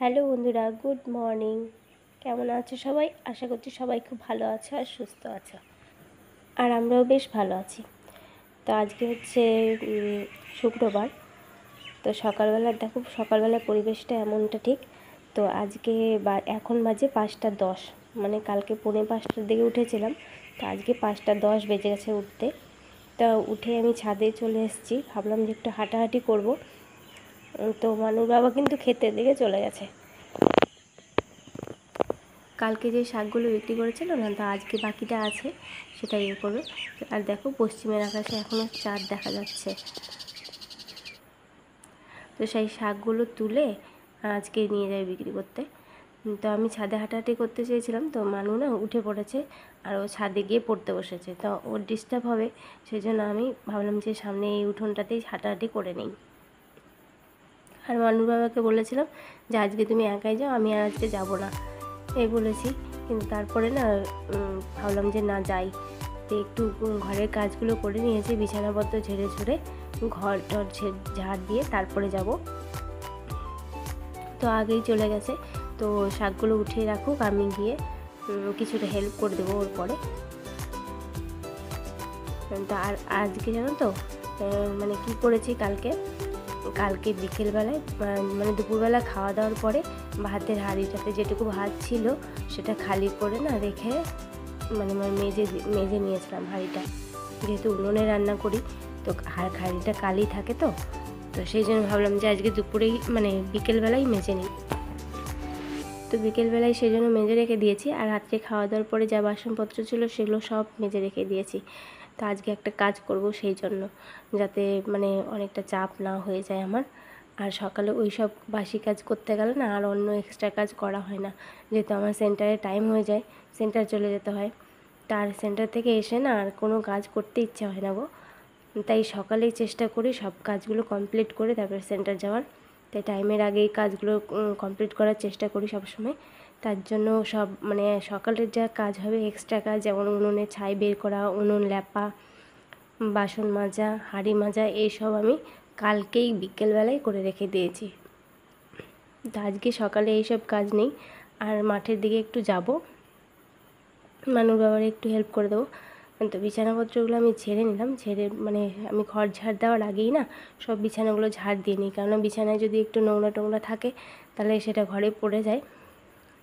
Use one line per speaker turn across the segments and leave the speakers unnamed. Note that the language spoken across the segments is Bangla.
হ্যালো বন্ধুরা, গুড মর্নিং। কেমন আছো সবাই? আশা করছি সবাই খুব ভালো আছো আর সুস্থ আছো, আর আমরাও বেশ ভালো আছি। তো আজকে হচ্ছে শুক্রবার। তো সকালবেলা দেখো, সকালবেলার পরিবেশটা এমনটা ঠিক। তো আজকে এখন বাজে 5টা 10, মানে কালকে 4:45টার দিকে উঠেছিলাম। তো আজকে 5টা 10 বেজে গেছে উঠতে। তা উঠে আমি ছাদে চলে এসেছি, ভাবলাম যে একটু হাঁটাহাঁটি করবো। তো মানুর বাবা কিন্তু ক্ষেতের দিকে চলে গেছে। কালকে যে শাকগুলো বিক্রি করেছিল না, তা আজকে বাকিটা আছে, সেটা ইয়ে করবে। আর দেখো, পশ্চিমের আকাশে এখনও চাঁদ দেখা যাচ্ছে। তো সেই শাকগুলো তুলে আজকে নিয়ে যাবে বিক্রি করতে। তো আমি ছাদে হাঁটাহাঁটি করতে চেয়েছিলাম, তো মানু না উঠে পড়েছে আর ও ছাদে গিয়ে পড়তে বসেছে। তো ওর ডিস্টার্ব হবে, সেই জন্য আমি ভাবলাম যে সামনে এই উঠোনটাতেই হাঁটাহাঁটি করে নিই। আর মানুর বাবাকে বলেছিলাম যে আজকে তুমি একাই যাও, আমি আর আজকে যাবো না, এই বলেছি। কিন্তু তারপরে না ভাবলাম যে না যাই। তো একটু ঘরের কাজগুলো করে নিয়েছি, বিছানাপত্র ঝেড়ে ঝুড়ে ঘর টর ঝাড় দিয়ে তারপরে যাব। তো আগেই চলে গেছে। তো শাকগুলো উঠিয়ে রাখুক, আমি গিয়ে কিছুটা হেল্প করে দেবো ওর পরে। তো আর আজকে জানো তো মানে কি করেছি, কালকে বিকেলবেলায় মানে দুপুরবেলা খাওয়া দাওয়ার পরে ভাতের হাঁড়িটাতে যেটুকু ভাত ছিল সেটা খালি করে না রেখে মানে মেজে নিয়েছিলাম হাঁড়িটা। যেহেতু উনুনে রান্না করি, তো হাঁড়িটা কালি থাকে, তো সেই জন্য ভাবলাম যে আজকে দুপুরেই মানে বিকেলবেলায় মেজে নিই। তো বিকেলবেলায় সেই জন্য মেজে রেখে দিয়েছি। আর রাত্রে খাওয়া দাওয়ার পরে যা বাসনপত্র ছিল সেগুলো সব মেজে রেখে দিয়েছি। তো আজকে একটা কাজ করব, সেই জন্য যাতে মানে অনেকটা চাপ না হয়ে যায় আমার। আর সকালে ওই সব বাসি কাজ করতে গেলে না আর অন্য এক্সট্রা কাজ করা হয় না, যেহেতু আমার সেন্টারে টাইম হয়ে যায়, সেন্টার চলে যেতে হয়। তার সেন্টার থেকে এসে না আর কোনো কাজ করতে ইচ্ছা হয় না গো। তাই সকালেই চেষ্টা করি সব কাজগুলো কমপ্লিট করে তারপরে সেন্টার যাওয়ার। তাই টাইমের আগেই কাজগুলো কমপ্লিট করার চেষ্টা করি সবসময়। তার জন্য সব মানে সকালের যা কাজ হবে এক্সট্রা কাজ, যেমন উনুনে ছাই বের করা, উনুন ল্যাপা, বাসন মাজা, হাঁড়ি মাজা, এইসব আমি কালকেই বিকেলবেলায় করে রেখে দিয়েছি। তো আজকে সকালে এইসব কাজ নেই। আর মাঠের দিকে একটু যাব, মানুর বাবার একটু হেল্প করে দেবো। তো বিছানাপত্রগুলো আমি ঝেড়ে নিলাম, ঝেড়ে মানে আমি ঘর ঝাড় দেওয়ার আগেই না সব বিছানাগুলো ঝাড় দিয়ে নিই, কারণ বিছানায় যদি একটু নোংরা টোংরা থাকে তাহলে সেটা ঘরে পড়ে যায়।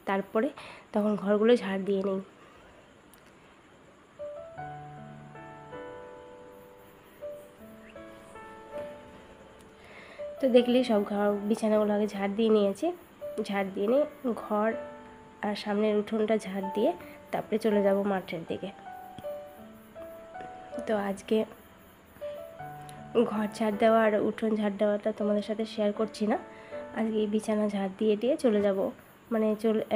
তারপরে তখন ঘরগুলো ঝাড় দিয়ে নিই। তো দেখলেই সব বিছানাগুলো আগে ঝাড় দিয়ে নিয়েছি। ঝাড় দিয়ে নিয়ে ঘর আর সামনের উঠোনটা ঝাড় দিয়ে তারপরে চলে যাব মাঠের দিকে। তো আজকে ঘর ঝাড় দেওয়া আর উঠোন ঝাড় দেওয়াটা তোমাদের সাথে শেয়ার করছি না। আজকে এই বিছানা ঝাড় দিয়ে চলে যাব, মানে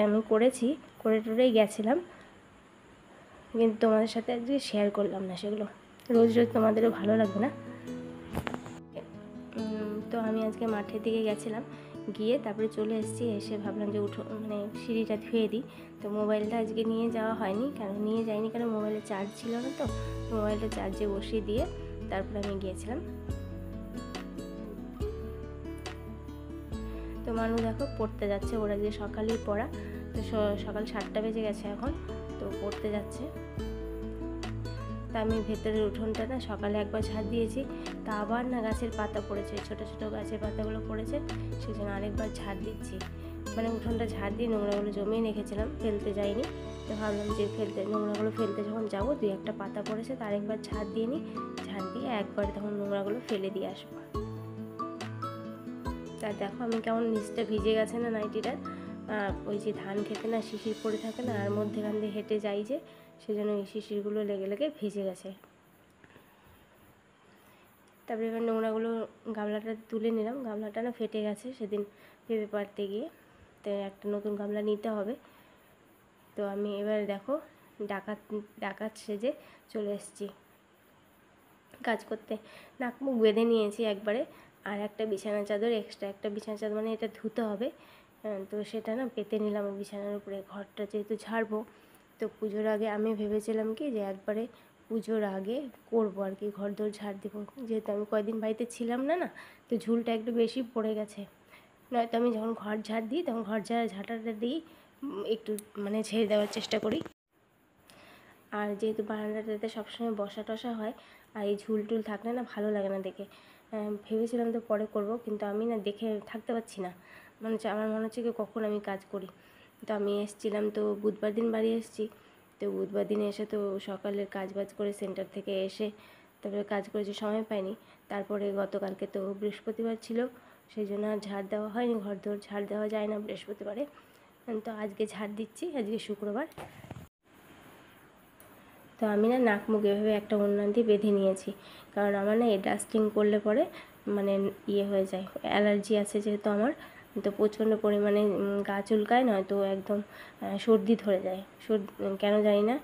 আমি করেছি, করে টরেই গেছিলাম, কিন্তু তোমাদের সাথে আজকে শেয়ার করলাম না সেগুলো। রোজ রোজ তোমাদেরও ভালো লাগবে না। তো আমি আজকে মাঠের দিকে গেছিলাম, গিয়ে তারপরে চলে এসেছি। এসে ভাবলাম যে মানে সিঁড়িটা ধুয়ে দিই। তো মোবাইলটা আজকে নিয়ে যাওয়া হয়নি, নিয়ে যাইনি কারণ মোবাইলে চার্জ ছিল না। তো মোবাইলটা চার্জে বসিয়ে দিয়ে তারপরে আমি গিয়েছিলাম। তো মানুষ দেখো পড়তে যাচ্ছে, ওরা যে সকালেই পড়া। তো সকাল 7টা বেজে গেছে এখন, তো পড়তে যাচ্ছে। তা আমি ভেতরের উঠোনটা না সকালে একবার ঝাড় দিয়েছি, তা আবার না গাছের পাতা পড়েছে, ছোটো ছোটো গাছের পাতাগুলো পড়েছে, সেই জন্য আরেকবার ঝাড় দিচ্ছি। মানে উঠোনটা ঝাড় দিয়ে নোংরাগুলো জমিয়ে রেখেছিলাম, ফেলতে যাইনি। তো ভাবলাম যে নোংরাগুলো ফেলতে যখন যাবো, 2-1টা পাতা পড়েছে, তার একবার ঝাড় দিয়ে নিই, ঝাড় দিয়ে একবার তখন নোংরাগুলো ফেলে দিয়ে আসবো। তা দেখো আমি কেমন নিচটা ভিজে গেছে না নাইটিটার। ওই যে ধান খেতে না শিশির পড়ে থাকে না, আর মধ্যেখান দিয়ে হেঁটে যাই যে, সেজন্য ওই শিশিরগুলো লেগে লেগে ভিজে গেছে। তারপরে এবার নোংরাগুলো গামলাটা তুলে নিলাম। গামলাটা না ফেটে গেছে সেদিন ভেবে পারতে গিয়ে, তো একটা নতুন গামলা নিতে হবে। তো আমি এবার দেখো ডাকাত সেজে চলে এসেছি কাজ করতে। নাক মুখ বেঁধে নিয়েছি একবারে। আর একটা বিছানা চাদর, এক্সট্রা একটা বিছানা চাদর, মানে এটা ধুতে হবে, তো সেটা না পেতে নিলাম বিছানার উপরে। ঘরটা যেহেতু ঝাড়বো, তো পুজোর আগে আমি ভেবেছিলাম কি যে একবারে পুজোর আগে করবো আর কি, ঘর দোর ঝাড় দেবো। যেহেতু আমি কয়েকদিন বাড়িতে ছিলাম না, তো ঝুলটা একটু বেশি পড়ে গেছে, নয়তো আমি যখন ঘর ঝাড় দিই তখন ঘর ঝাঁটাটা দিই একটু মানে ঝেড়ে দেওয়ার চেষ্টা করি। আর যেহেতু বারান্দাটাতে সবসময় বসা টসা হয়, আর এই ঝুল টুল থাকলে না ভালো লাগে না দেখে। ভেবেছিলাম তো পরে করব, কিন্তু আমি না দেখে থাকতে পারছি না, আমার মনে হচ্ছে কি কখন আমি কাজ করি। তো আমি এসেছিলাম তো বুধবার দিন বাড়ি এসেছি, তো বুধবার দিনে এসে তো সকালের কাজ বাজ করে সেন্টার থেকে এসে তারপরে কাজ করেছি, সময় পাইনি। তারপরে গতকালকে তো বৃহস্পতিবার ছিল, সেই জন্য আর ঝাড় দেওয়া হয়নি, ঘর দোর ঝাড় দেওয়া যায় না বৃহস্পতিবারে। তো আজকে ঝাড় দিচ্ছি, আজকে শুক্রবার। তো আমি না নাক মুখ এভাবে একটা ওড়না দিয়ে বেঁধে নিয়েছি, কারণ আমার না এই ডাস্টিং করলে পরে মানে হয়ে যায়, অ্যালার্জি আছে যেহেতু আমার, তো প্রচণ্ড পরিমাণে গা চুলকায়, নয়তো একদম সর্দি ধরে যায়। কেন জানি না,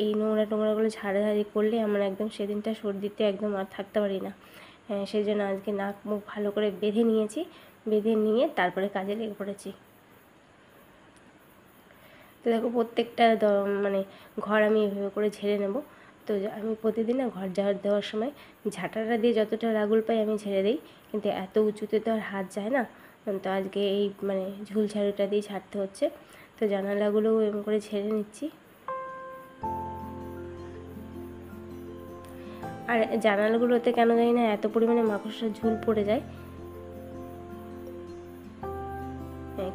এই নোংরা টোংরাগুলো ঝাড়াঝাড়ি করলে আমার একদম সেদিনটা সর্দিতে একদম আর থাকতে পারি না। সেই জন্য আজকে নাক মুখ ভালো করে বেঁধে নিয়েছি, বেঁধে নিয়ে তারপরে কাজে লেগে পড়েছি। তো দেখো প্রত্যেকটা মানে ঘর আমি এভাবে করে ঝেড়ে নেব। তো আমি প্রতিদিন না ঘর ঝাড় দেওয়ার সময় ঝাঁটাটা দিয়ে যতটা রাগুল পাই আমি ঝেড়ে দিই, কিন্তু এত উঁচুতে তো আর হাত যায় না। তো আজকে এই মানে ঝুল ঝাড়ুটা দিয়ে ঝাড়তে হচ্ছে। তো জানালাগুলোও এরকম করে ঝেড়ে নিচ্ছি। আর জানালাগুলোতে কেন জানি না এত পরিমাণে মাকড়সার ঝুল পড়ে যায়,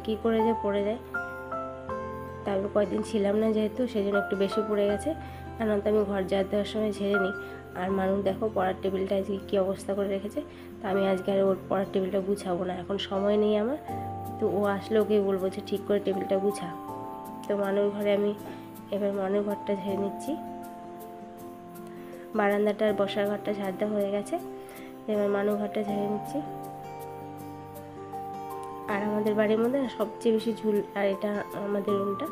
কী করে যে পড়ে যায়। তারপর কয়েকদিন ছিলাম না যেহেতু, সেই জন্য একটু বেশি পড়ে গেছে। কারণ তো আমি ঘর ঝাড় দেওয়ার সময় ঝেড়ে নিই। আর মানুষ দেখো পড়ার টেবিলটা আজকে কী অবস্থা করে রেখেছে। তো আমি আজকে আর ওর পড়ার টেবিলটা গুছাবো না, এখন সময় নেই আমার। তো ও আসলে ওকে বলবো যে ঠিক করে টেবিলটা গুছা। তো মানুষ ঘরে আমি এবার মানুষ ঘরটা ঝেড়ে নিচ্ছি। বারান্দাটার বসার ঘরটা ঝাড় দেওয়া হয়ে গেছে, এবার মানুষ ঘরটা ঝেড়ে নিচ্ছি। আর আমাদের বাড়ির মধ্যে সবচেয়ে বেশি ঝুল, আর এটা আমাদের রুমটা,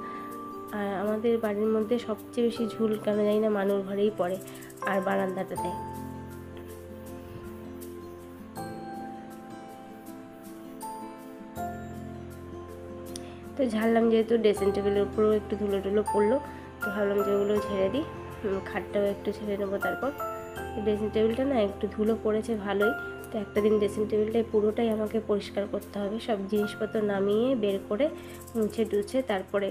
আর আমাদের বাড়ির মধ্যে সবচেয়ে বেশি ঝুল কেন জানি না মানুষ ঘরেই পড়ে, আর বারান্দাটাতে। তো ঝাড়লাম, যেহেতু ড্রেসিং টেবিলের উপরেও একটু ধুলো টুলো পড়লো, তো ভাবলাম যে ওগুলো ঝেড়ে দিই, খাটটাও একটু ঝেড়ে নেবো। তারপর ড্রেসিং টেবিলটা না একটু ধুলো পড়েছে ভালোই, তো একটা দিন ড্রেসিং টেবিলটাই পুরোটাই আমাকে পরিষ্কার করতে হবে, সব জিনিসপত্র নামিয়ে বের করে মুছে টুছে তারপরে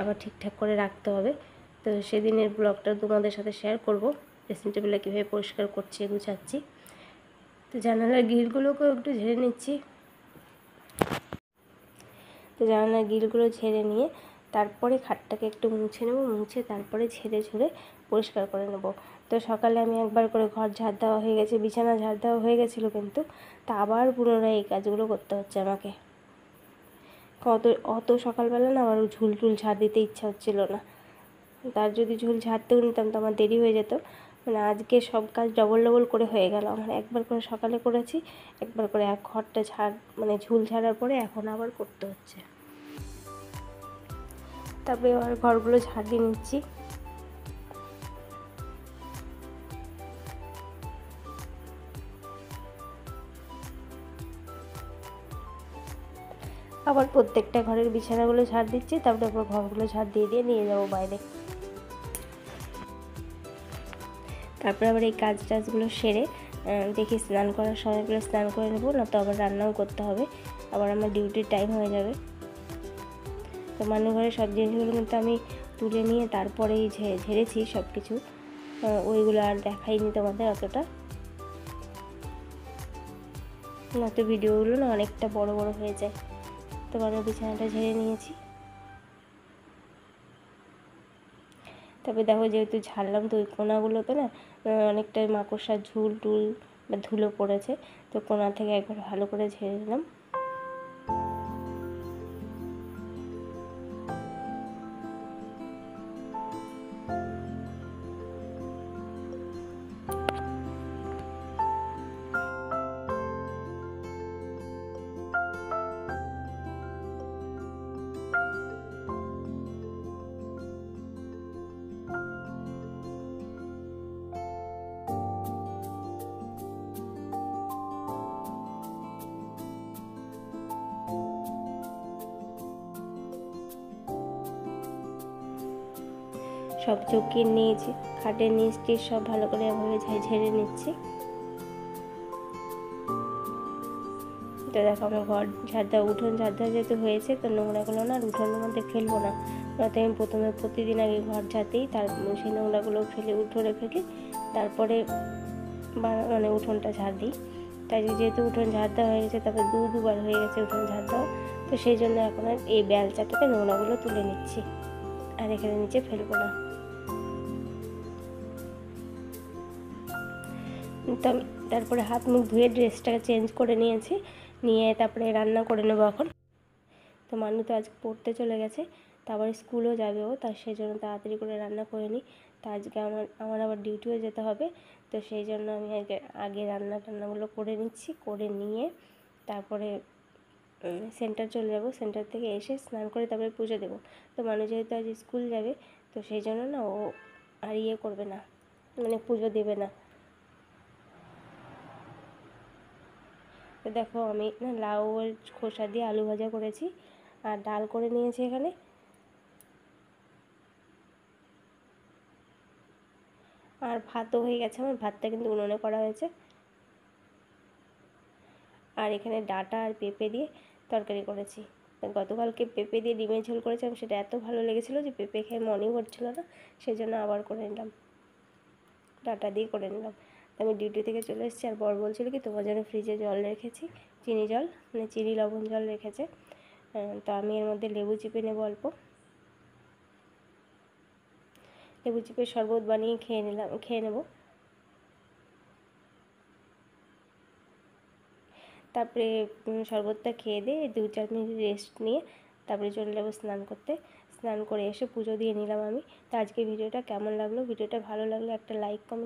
আবার ঠিকঠাক করে রাখতে হবে। তো সেদিনের ব্লগটা তোমাদের সাথে শেয়ার করব, ড্রেসিং টেবিলটা কীভাবে পরিষ্কার করছি গুছাচ্ছি। তো জানালার গ্রিলগুলোকেও একটু ঝেড়ে নিচ্ছি। তো জানালার গ্রিলগুলো ঝেড়ে নিয়ে তারপরে খাটটাকে একটু মুছে নেব, মুছে তারপরে ঝেড়ে ঝুড়ে পরিষ্কার করে নেব। তো সকালে আমি একবার করে ঘর ঝাড় দেওয়া হয়ে গেছে, বিছানা ঝাড় দেওয়া হয়ে গেছিলো, কিন্তু তা আবার পুনরায় এই কাজগুলো করতে হচ্ছে আমাকে। অত সকালবেলা না আমার ঝুল টুল ঝাড় দিতে ইচ্ছা হচ্ছিল না, তার যদি ঝুল ঝাড়তেও নিতাম তো আমার দেরি হয়ে যেত। মানে আজকে সব কাজ ডবল ডবল করে হয়ে গেল আমার, একবার করে সকালে করেছি, একবার করে এক ঘরটা মানে ঝুল ঝাড়ার পরে এখন আবার করতে হচ্ছে। তারপরে এবার ঘরগুলো ঝাড় দিয়ে নিচ্ছি। আবার প্রত্যেকটা ঘরের বিছানাগুলো ঝাড় দিচ্ছি, তারপরে আবার ঘরগুলো ঝাড় দিয়ে নিয়ে যাবো বাইরে। তারপরে আবার এই কাজ টাজগুলো সেরে দেখি স্নান করার সময় পেলে স্নান করে নেবো, না তো আবার রান্নাও করতে হবে, আবার আমার ডিউটির টাইম হয়ে যাবে। তো মানুষ ঘরে সব জিনিসগুলো কিন্তু আমি তুলে নিয়ে তারপরেই ঝেড়েছি সব কিছু, ওইগুলো আর দেখাইনি তোমাদের অতটা, না তো ভিডিওগুলো না অনেকটা বড় বড় হয়ে যায়। তো আমার বিছানাটা ঝেড়ে নিয়েছি। তবে দেখো যেহেতু ঝাড়লাম, তো ওই কোনাগুলোতে না অনেকটা মাকড়সার ঝুল টুল বা ধুলো পড়েছে, তো কোনা থেকে একবার ভালো করে ঝেড়ে নিলাম। সব চৌকির নিচ, খাটের নিচ টিচ সব ভালো করে এভাবে ঝেড়ে নিচ্ছি। তো দেখো আমার ঘর ঝাড় দেওয়া, উঠোন ঝাড় দেওয়া যেহেতু হয়েছে, তো নোংরাগুলো না আর উঠোনের মধ্যে ফেলবো না। তো আমি প্রতিদিন আগে ঘর ঝাড়তেই সেই নোংরাগুলো উঠোনে ফেলি, তারপরে মানে উঠোনটা ঝাড় দিই। তাই যেহেতু উঠোন ঝাড় দেওয়া হয়ে গেছে, তারপরে দুবার হয়ে গেছে উঠোন ঝাড় দেওয়া, তো সেই জন্য এখন আর এই বেলচাটাতে নোংরাগুলো তুলে নিচ্ছি, আর এখানে নিচে ফেলবো না। তো তারপরে হাত মুখ ধুয়ে ড্রেসটাকে চেঞ্জ করে নিয়ে তারপরে রান্না করে নেবো এখন। তো মানু তো আজকে পড়তে চলে গেছে, তারপর স্কুলও যাবে ও, তার সেই জন্য তাড়াতাড়ি করে রান্না করে নিই। তো আজকে আমার আবার ডিউটিও যেতে হবে, তো সেই জন্য আমি আগে রান্নাগুলো করে নিচ্ছি, করে নিয়ে তারপরে সেন্টার চলে যাব। সেন্টার থেকে এসে স্নান করে তারপরে পুজো দেবো। তো মানু যেহেতু আজ স্কুল যাবে, তো সেই জন্য না ও আর করবে না, মানে পুজো দেবে না। তো দেখো আমি না লাউ খোসা দিয়ে আলু ভাজা করেছি, আর ডাল করে নিয়েছি এখানে। আর ভাতও হয়ে গেছে আমার, ভাতটা কিন্তু উনুনে করা হয়েছে। আর এখানে ডাঁটা আর পেঁপে দিয়ে তরকারি করেছি। গতকালকে পেঁপে দিয়ে ডিমের ঝোল করেছিলাম, সেটা এত ভালো লেগেছিলো যে পেঁপে খেয়ে মনেই করছিল না, সেই জন্য আবার করে নিলাম, ডাঁটা দিয়ে করে নিলাম। আমি ডিউটি থেকে চলে এসেছি, আর বর বলছিল কি তোমার জন্য ফ্রিজে জল রেখেছি, চিনি জল, মানে চিনি লবণ জল রেখেছে। তো আমি এর মধ্যে লেবু চিপে নেবো, অল্প লেবু চিপে শরবত বানিয়ে খেয়ে নেবো। তারপরে শরবতটা খেয়ে দিয়ে 2-4 মিনিট রেস্ট নিয়ে তারপরে চলে যাবো স্নান করতে। স্নান করে এসে পুজো দিয়ে নিলাম আমি। তো আজকে ভিডিওটা কেমন লাগলো, ভিডিওটা ভালো লাগলে একটা লাইক কমেন্ট